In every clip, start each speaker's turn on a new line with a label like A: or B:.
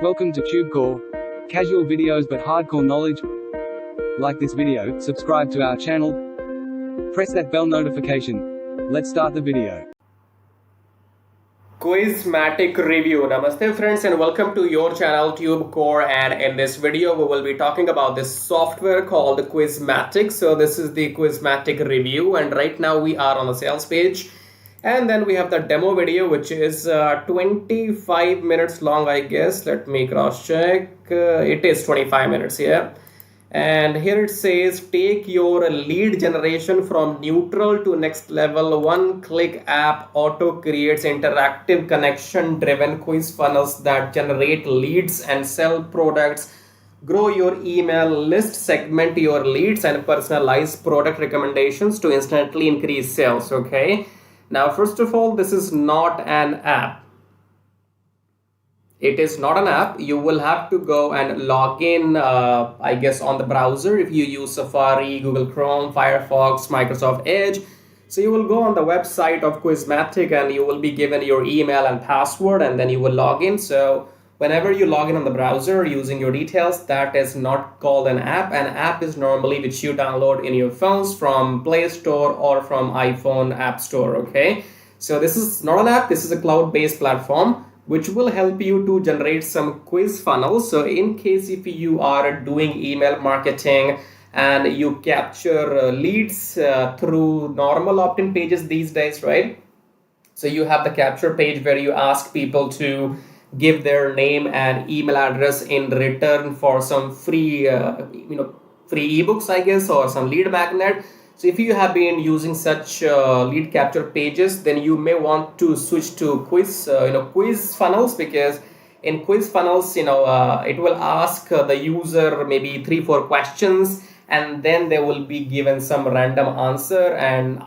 A: Welcome to TubeCore. Casual videos but hardcore knowledge. Like this video, subscribe to our channel. Press that bell notification. Let's start the video.
B: Quizmatic review. Namaste friends and welcome to your channel TubeCore, and in this video we will be talking about this software called Quizmatic. So this is the Quizmatic review, and right now we are on the sales page, and then we have the demo video which is 25 minutes long, I guess. Let me cross check. It is 25 minutes here. And here it says, take your lead generation from neutral to next level. One-click app auto creates interactive connection-driven quiz funnels that generate leads and sell products. Grow your email list, segment your leads, and personalize product recommendations to instantly increase sales. Okay. Now, first of all, this is not an app. It is not an app. You will have to go and log in, I guess, on the browser if you use Safari, Google Chrome, Firefox, Microsoft Edge. So you will go on the website of Quizmatic and you will be given your email and password, and then you will log in. So whenever you log in on the browser using your details, that is not called an app. An app is normally which you download in your phones from Play Store or from iPhone App Store. Okay. So this is not an app. This is a cloud-based platform which will help you to generate some quiz funnels. So in case if you are doing email marketing and you capture leads through normal opt-in pages these days, right? So you have the capture page where you ask people to give their name and email address in return for some free, free ebooks, I guess, or some lead magnet. So if you have been using such lead capture pages, then you may want to switch to quiz funnels, because in quiz funnels, it will ask the user maybe 3-4 questions, and then they will be given some random answer. And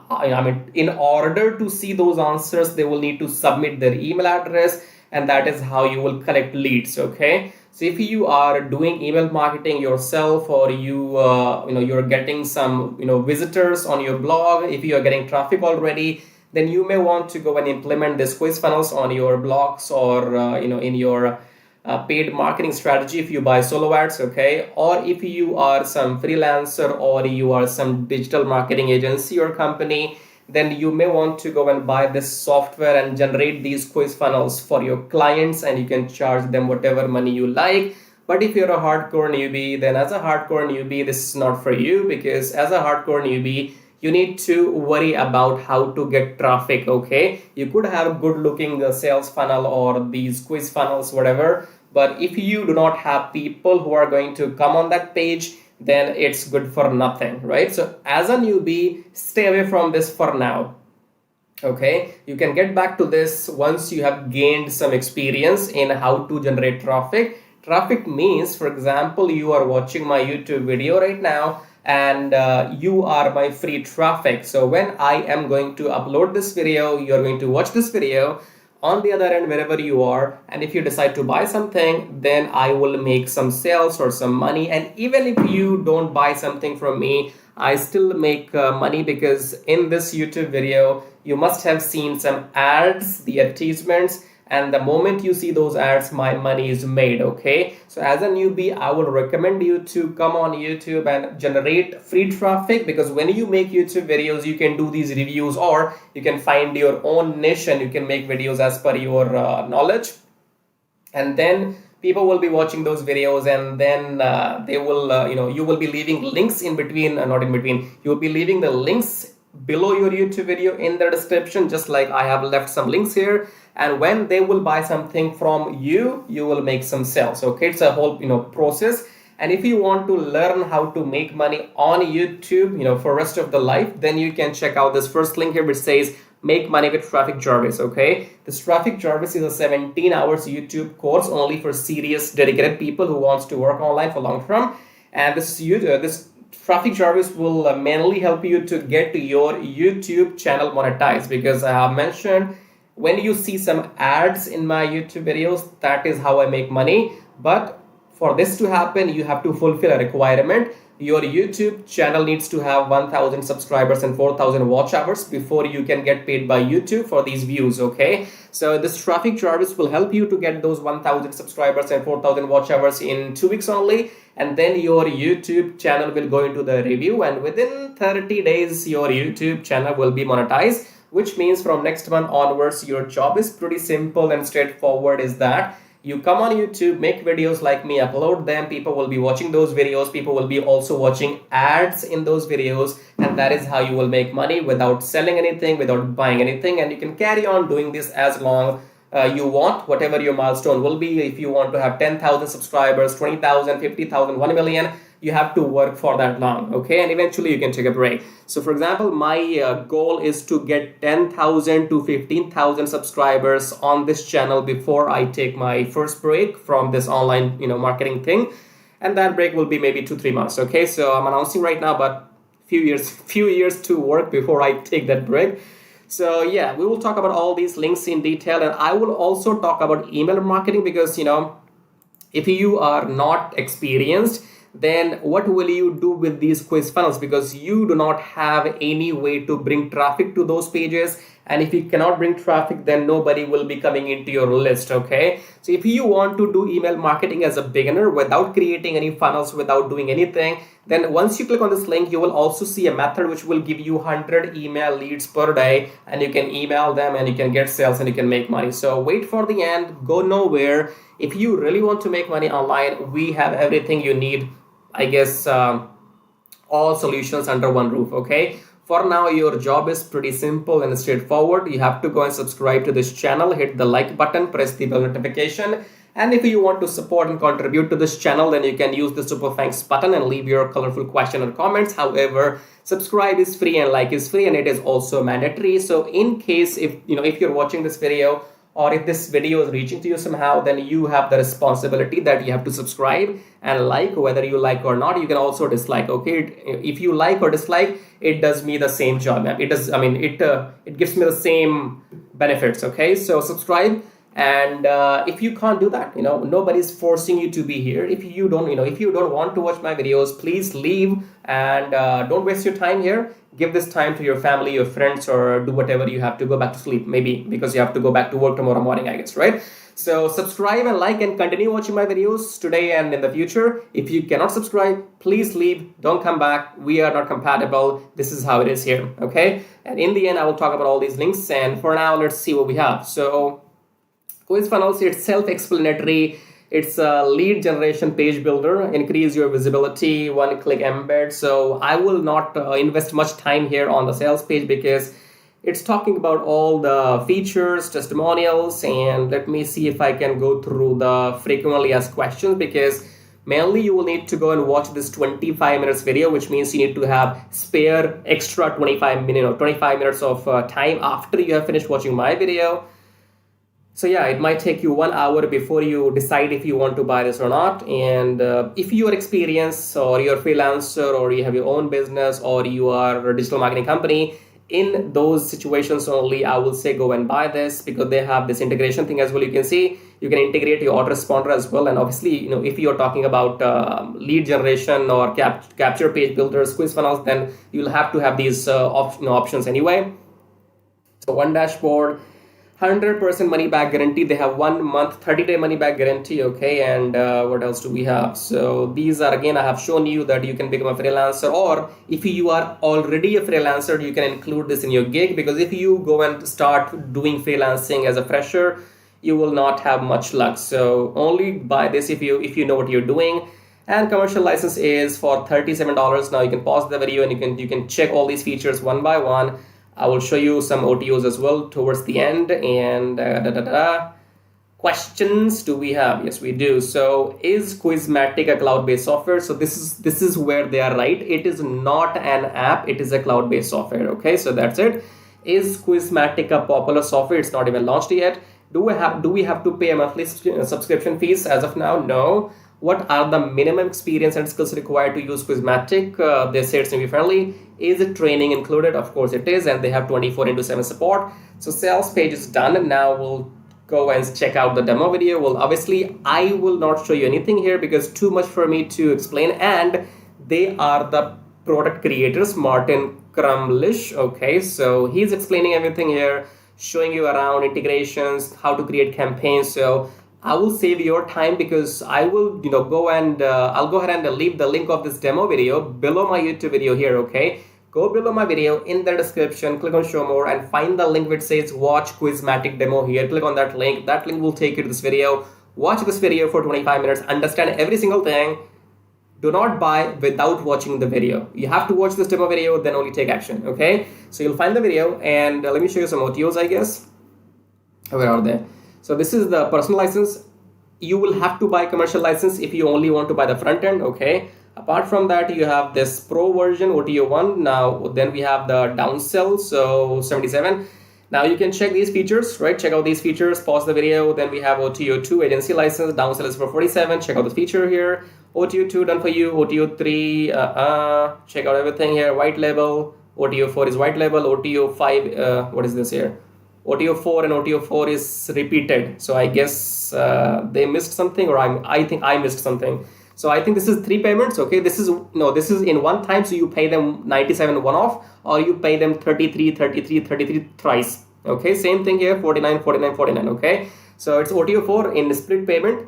B: in order to see those answers, they will need to submit their email address, and that is how you will collect leads. Okay. So if you are doing email marketing yourself, or you're getting some visitors on your blog, if you are getting traffic already, then you may want to go and implement this quiz funnels on your blogs, or in your paid marketing strategy if you buy solo ads. Okay. Or if you are some freelancer, or you are some digital marketing agency or company, then you may want to go and buy this software and generate these quiz funnels for your clients, and you can charge them whatever money you like. But if you're a hardcore newbie, then as a hardcore newbie, this is not for you, because as a hardcore newbie, you need to worry about how to get traffic. Okay. You could have a good looking sales funnel or these quiz funnels, whatever. But if you do not have people who are going to come on that page, then it's good for nothing, right? So as a newbie, stay away from this for now. Okay. You can get back to this once you have gained some experience in how to generate traffic. Traffic means, for example, you are watching my YouTube video right now, and you are my free traffic. So when I am going to upload this video, you're going to watch this video. On the other end, wherever you are, and if you decide to buy something, then I will make some sales or some money. And even if you don't buy something from me, I still make money, because in this YouTube video, you must have seen some ads, the advertisements, and the moment you see those ads, my money is made. Okay. So as a newbie, I will recommend you to come on YouTube and generate free traffic, because when you make YouTube videos, you can do these reviews, or you can find your own niche and you can make videos as per your knowledge. And then people will be watching those videos, and then they will, you will be leaving links in between, not in between, you will be leaving the links below your YouTube video in the description, just like I have left some links here. And when they will buy something from you, you will make some sales. Okay. It's a whole, process. And if you want to learn how to make money on YouTube, for rest of the life, then you can check out this first link here, which says make money with Traffic Jarvis. Okay. This Traffic Jarvis is a 17 hours YouTube course only for serious, dedicated people who wants to work online for long term. And this Traffic Jarvis will mainly help you to get your YouTube channel monetized, because I have mentioned, when you see some ads in my YouTube videos, that is how I make money. But For this to happen, you have to fulfill a requirement. Your YouTube channel needs to have 1000 subscribers and 4000 watch hours before you can get paid by YouTube for these views. Okay, so this traffic Jarvis will help you to get those 1000 subscribers and 4000 watch hours in 2 weeks only, and then your YouTube channel will go into the review, and within 30 days your YouTube channel will be monetized, which means from next month onwards your job is pretty simple and straightforward. Is that you come on YouTube, make videos like me, upload them, people will be watching those videos, people will be also watching ads in those videos, and that is how you will make money without selling anything, without buying anything. And you can carry on doing this as long you want, whatever your milestone will be. If you want to have 10,000 subscribers, 20,000, 50,000, 1 million, you have to work for that long, okay? And eventually you can take a break. So for example, my goal is to get 10,000 to 15,000 subscribers on this channel before I take my first break from this online, marketing thing. And that break will be maybe 2-3 months, okay? So I'm announcing right now, but few years to work before I take that break. So yeah, we will talk about all these links in detail, and I will also talk about email marketing because, if you are not experienced, then what will you do with these quiz funnels? Because you do not have any way to bring traffic to those pages. And if you cannot bring traffic, then nobody will be coming into your list, okay? So if you want to do email marketing as a beginner without creating any funnels, without doing anything, then once you click on this link, you will also see a method which will give you 100 email leads per day, and you can email them and you can get sales and you can make money. So wait for the end, go nowhere. If you really want to make money online, we have everything you need. I guess all solutions under one roof, okay? For now, your job is pretty simple and straightforward. You have to go and subscribe to this channel, hit the like button, press the bell notification. And if you want to support and contribute to this channel, then you can use the super thanks button and leave your colorful question or comments. However, subscribe is free and like is free, and it is also mandatory. So in case if you're watching this video, or if this video is reaching to you somehow, then you have the responsibility that you have to subscribe and like, whether you like or not. You can also dislike, okay? If you like or dislike, it does me the same job. It does, it gives me the same benefits, okay? So subscribe. And if you can't do that, nobody's forcing you to be here. If you don't want to watch my videos, please leave and don't waste your time here. Give this time to your family, your friends, or do whatever you have to. Go back to sleep, maybe, because you have to go back to work tomorrow morning, I guess, right? So subscribe and like and continue watching my videos today and in the future. If you cannot subscribe, please leave. Don't come back. We are not compatible. This is how it is here, okay? And in the end, I will talk about all these links. And for now, let's see what we have. So Quiz Funnels, it's self-explanatory. It's a lead generation page builder, increase your visibility, one-click embed. So I will not invest much time here on the sales page because it's talking about all the features, testimonials, and let me see if I can go through the frequently asked questions, because mainly you will need to go and watch this 25 minutes video, which means you need to have spare extra 25 minutes of time after you have finished watching my video. So yeah, it might take you 1 hour before you decide if you want to buy this or not. And if you are experienced, or you're a freelancer, or you have your own business, or you are a digital marketing company, in those situations only, I will say go and buy this, because they have this integration thing as well. You can see you can integrate your autoresponder as well. And obviously, if you're talking about lead generation or capture page builders, quiz funnels, then you'll have to have these options anyway. So one dashboard, 100% money back guarantee. They have 1 month, 30-day money back guarantee, okay? And what else do we have? So these are, again, I have shown you that you can become a freelancer, or if you are already a freelancer, you can include this in your gig, because if you go and start doing freelancing as a fresher, you will not have much luck. So only buy this if you know what you're doing. And commercial license is for $37. Now you can pause the video and you can check all these features one by one. I will show you some OTOs as well towards the end. And questions do we have? Yes, we do. So is Quizmatic a cloud-based software? So this is where they are right. It is not an app. It is a cloud-based software. Okay, so that's it. Is Quizmatic a popular software? It's not even launched yet. Do we have to pay a monthly subscription fees? As of now, no. What are the minimum experience and skills required to use Quizmatic? They say it's newbie friendly. Is it training included? Of course it is, and they have 24/7 support. So sales page is done, and now we'll go and check out the demo video. Well, obviously I will not show you anything here because too much for me to explain, and they are the product creators, Martin Crumlish. Okay, so he's explaining everything here, showing you around integrations, how to create campaigns. So I will save your time because I will go and I'll go ahead and leave the link of this demo video below my YouTube video here. Okay, go below my video in the description, click on show more and find the link which says watch Quizmatic demo here. Click on that link will take you to this video. Watch this video for 25 minutes, understand every single thing. Do not buy without watching the video. You have to watch this demo video, then only take action. Okay, so you'll find the video, and let me show you some otos, I guess. Where are they? So this is the personal license. You will have to buy commercial license if you only want to buy the front end. Okay, apart from that, you have this pro version OTO 1. Now then we have the downsell, so 77. Now you can check these features, right? Check out these features, pause the video. Then we have OTO 2 agency license, downsell is for 47. Check out the feature here. OTO 2 done for you. OTO 3, check out everything here. White label. OTO 4 is white label. OTO 5, what is this here? OTO 4 and OTO 4 is repeated. So I guess they missed something, or I think I missed something. So I think this is 3 payments. Okay, this is in one time. So you pay them 97 one off, or you pay them 33 thrice. Okay, same thing here, 49, 49, 49. Okay, so it's OTO 4 in split payment.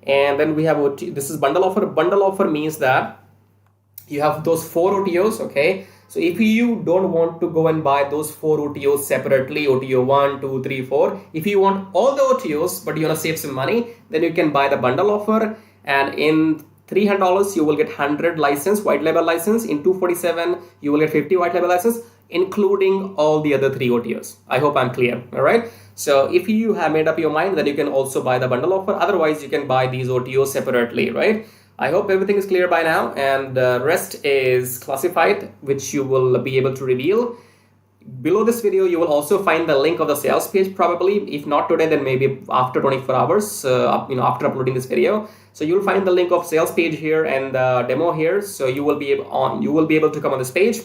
B: And then we have this is bundle offer. Bundle offer means that you have those 4 OTOs. Okay, so if you don't want to go and buy those 4 OTOs separately, OTO 1, 2, 3, 4, if you want all the OTOs but you want to save some money, then you can buy the bundle offer, and in $300 you will get 100 license, white label license. In 247 you will get 50 white label license, including all the other 3 OTOs. I hope I'm clear. All right, so if you have made up your mind, then you can also buy the bundle offer. Otherwise you can buy these OTOs separately, right? I hope everything is clear by now, and the rest is classified, which you will be able to reveal. Below this video, you will also find the link of the sales page, probably. If not today, then maybe after 24 hours, after uploading this video. So you'll find the link of sales page here and the demo here. So you will be able to come on this page,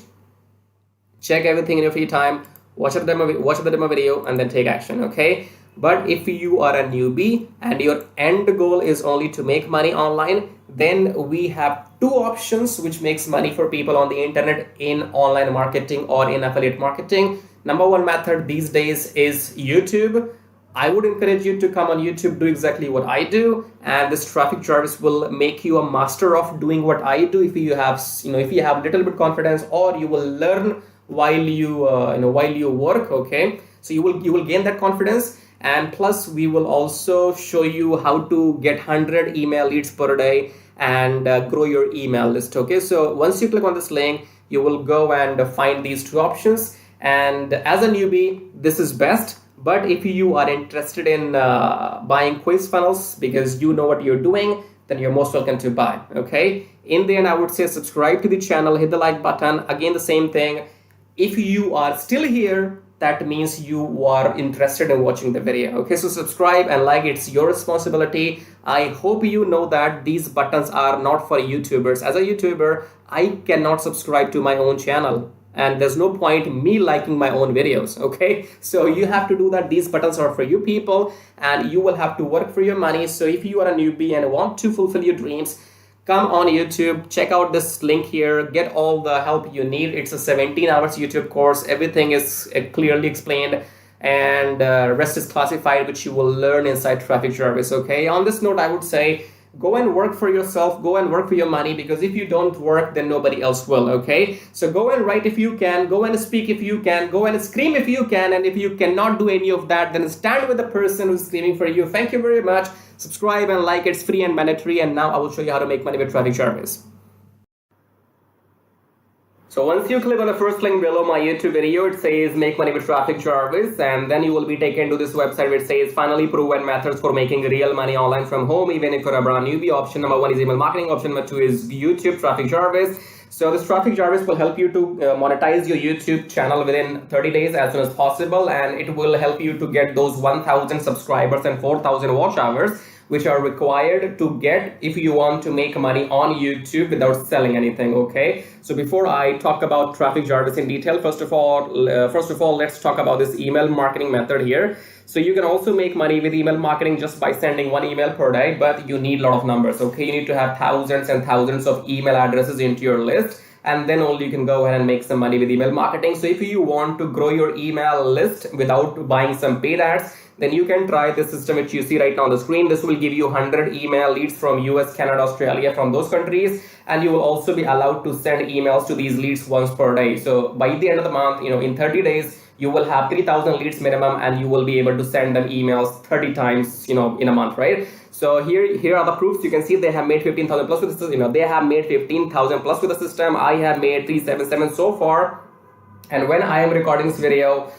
B: check everything in your free time, watch the demo video, and then take action. Okay. But if you are a newbie and your end goal is only to make money online, then we have 2 options which makes money for people on the internet in online marketing or in affiliate marketing. Number 1 method these days is YouTube. I would encourage you to come on YouTube, do exactly what I do, and this Traffic Jarvis will make you a master of doing what I do if you have little bit confidence, or you will learn while you work. Okay, so you will gain that confidence. And plus we will also show you how to get 100 email leads per day and grow your email list. Okay, so once you click on this link, you will go and find these 2 options, and as a newbie this is best. But if you are interested in buying quiz funnels because you know what you're doing, then you're most welcome to buy. Okay, in the end I would say subscribe to the channel, hit the like button. Again, the same thing. If you are still here, that means you are interested in watching the video. Okay, so subscribe and like, it's your responsibility. I hope you know that these buttons are not for YouTubers. As a YouTuber, I cannot subscribe to my own channel, and there's no point me liking my own videos. Okay, so you have to do that. These buttons are for you people, and you will have to work for your money. So if you are a newbie and want to fulfill your dreams, come on YouTube, check out this link here, get all the help you need. It's a 17 hours YouTube course. Everything is clearly explained, and rest is classified, which you will learn inside Traffic Jarvis. Okay, on this note, I would say go and work for yourself, go and work for your money, because if you don't work, then nobody else will. Okay, so go and write if you can, go and speak if you can, go and scream if you can, and if you cannot do any of that, then stand with the person who's screaming for you. Thank you very much. Subscribe and like, it's free and mandatory. And now I will show you how to make money with Traffic Jarvis. So once you click on the first link below my YouTube video, it says make money with Traffic Jarvis, and then you will be taken to this website which says finally proven methods for making real money online from home, even if you're a brand newbie. Option number 1 is email marketing. Option number 2 is YouTube Traffic Jarvis. So this Traffic Jarvis will help you to monetize your YouTube channel within 30 days as soon as possible, and it will help you to get those 1,000 subscribers and 4,000 watch hours, which are required to get if you want to make money on YouTube without selling anything. Okay, so before I talk about Traffic Jarvis in detail, first of all, let's talk about this email marketing method here. So you can also make money with email marketing just by sending one email per day, but you need a lot of numbers. Okay, you need to have thousands and thousands of email addresses into your list, and then only you can go ahead and make some money with email marketing. So if you want to grow your email list without buying some paid ads, then you can try this system which you see right now on the screen. This will give you 100 email leads from US, Canada, Australia, from those countries, and you will also be allowed to send emails to these leads once per day. So by the end of the month, in 30 days, you will have 3,000 leads minimum, and you will be able to send them emails 30 times, in a month, right? So here are the proofs. You can see they have made 15,000 plus with the system. They have made 15,000 plus with the system. I have made 377 so far, and when I am recording this video,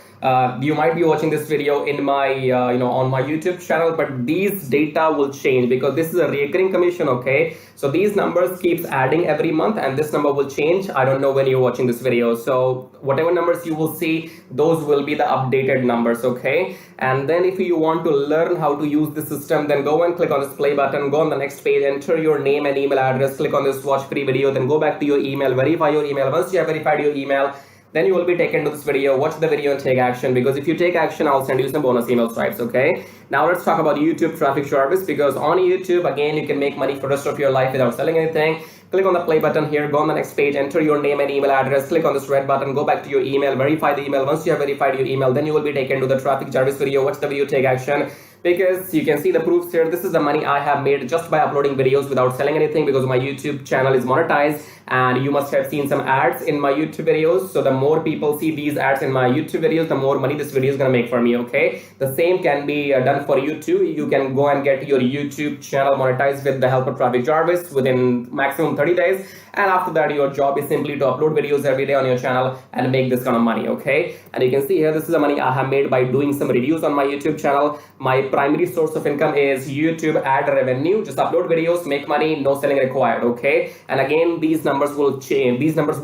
B: you might be watching this video in my on my YouTube channel, but these data will change because this is a recurring commission. Okay, so these numbers keeps adding every month, and this number will change. I don't know when you're watching this video, so whatever numbers you will see, those will be the updated numbers. Okay, and then if you want to learn how to use the system, then go and click on this play button, go on the next page, enter your name and email address, click on this watch free video, then go back to your email, verify your email. Once you have verified your email, then you will be taken to this video. Watch the video and take action, because if you take action, I'll send you some bonus email stripes. Okay, now let's talk about YouTube traffic jarvis, because on YouTube, again, you can make money for the rest of your life without selling anything. Click on the play button here, go on the next page, enter your name and email address, click on this red button, go back to your email, verify the email. Once you have verified your email, then you will be taken to the traffic jarvis video. Watch the video, take action, because you can see the proofs here. This is the money I have made just by uploading videos without selling anything, because my YouTube channel is monetized, and you must have seen some ads in my YouTube videos. So the more people see these ads in my YouTube videos, the more money this video is going to make for me. Okay, the same can be done for you too. You can go and get your YouTube channel monetized with the help of traffic jarvis within maximum 30 days, and after that your job is simply to upload videos every day on your channel and make this kind of money. Okay, and you can see here, this is the money I have made by doing some reviews on my YouTube channel. My primary source of income is YouTube ad revenue. Just upload videos, make money, no selling required. Okay, and again, these numbers will change. These numbers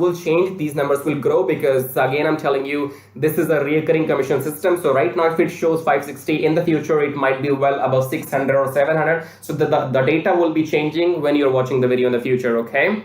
B: will grow, because again, I'm telling you, this is a recurring commission system. So right now, if it shows 560, in the future it might be well above 600 or 700. So the data will be changing when you're watching the video in the future. Okay,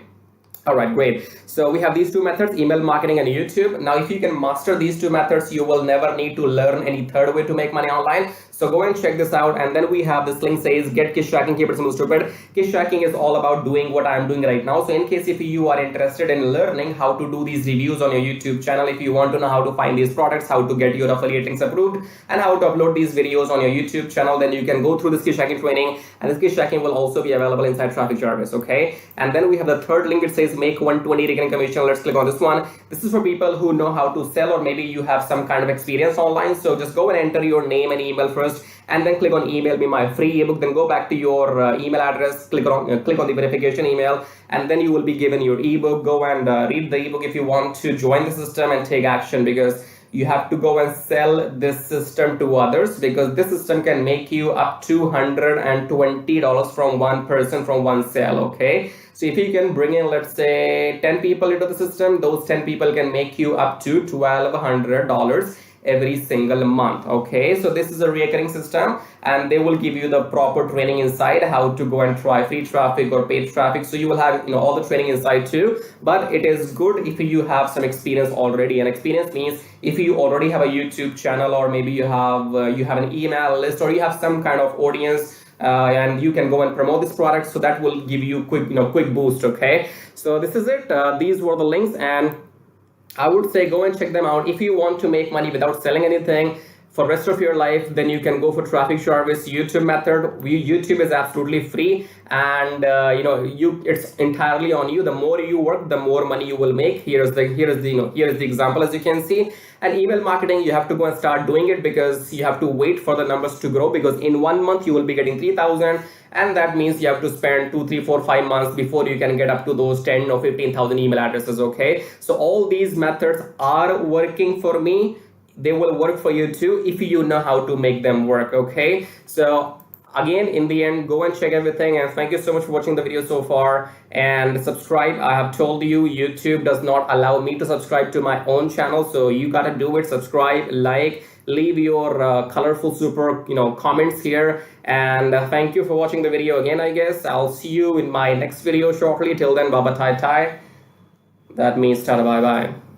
B: all right, great. So we have these two methods, email marketing and YouTube. Now, if you can master these two methods, you will never need to learn any third way to make money online. So go and check this out. And then we have this link says get Quiz Tracking, keep it simple stupid. Quiz Tracking is all about doing what I'm doing right now. So in case if you are interested in learning how to do these reviews on your YouTube channel, if you want to know how to find these products, how to get your affiliate links approved, and how to upload these videos on your YouTube channel, then you can go through this Quiz Tracking training, and this Quiz Tracking will also be available inside Traffic Jarvis. Okay, and then we have the third link. It says make 120 recurring commission. Let's click on this one. This is for people who know how to sell, or maybe you have some kind of experience online. So just go and enter your name and email first, and then click on email me my free ebook. Then go back to your email address, click on the verification email, and then you will be given your ebook. Go and read the ebook if you want to join the system and take action, because you have to go and sell this system to others, because this system can make you up to $120 from one person, from one sale. Okay, so if you can bring in, let's say, 10 people into the system, those 10 people can make you up to $1,200 every single month. Okay, so this is a recurring system, and they will give you the proper training inside how to go and try free traffic or paid traffic. So you will have all the training inside too, but it is good if you have some experience already. And experience means if you already have a YouTube channel, or maybe you have an email list, or you have some kind of audience, and you can go and promote this product. So that will give you quick boost. Okay, so this is it. These were the links, and I would say go and check them out. If you want to make money without selling anything for the rest of your life, then you can go for Traffic Jarvis YouTube method. YouTube is absolutely free, and it's entirely on you. The more you work, the more money you will make. Here's the example, as you can see. And email marketing, you have to go and start doing it, because you have to wait for the numbers to grow, because in 1 month you will be getting 3,000, and that means you have to spend 2, 3, 4, 5 months before you can get up to those 10 or 15,000 email addresses. Okay, so all these methods are working for me. They will work for you too if you know how to make them work. Okay, so again, in the end, go and check everything, and thank you so much for watching the video so far, and subscribe. I have told you, YouTube does not allow me to subscribe to my own channel, so you gotta do it. Subscribe, like, leave your colorful super comments here, and thank you for watching the video again. I guess I'll see you in my next video shortly. Till then, baba tai tai. That means tada bye bye.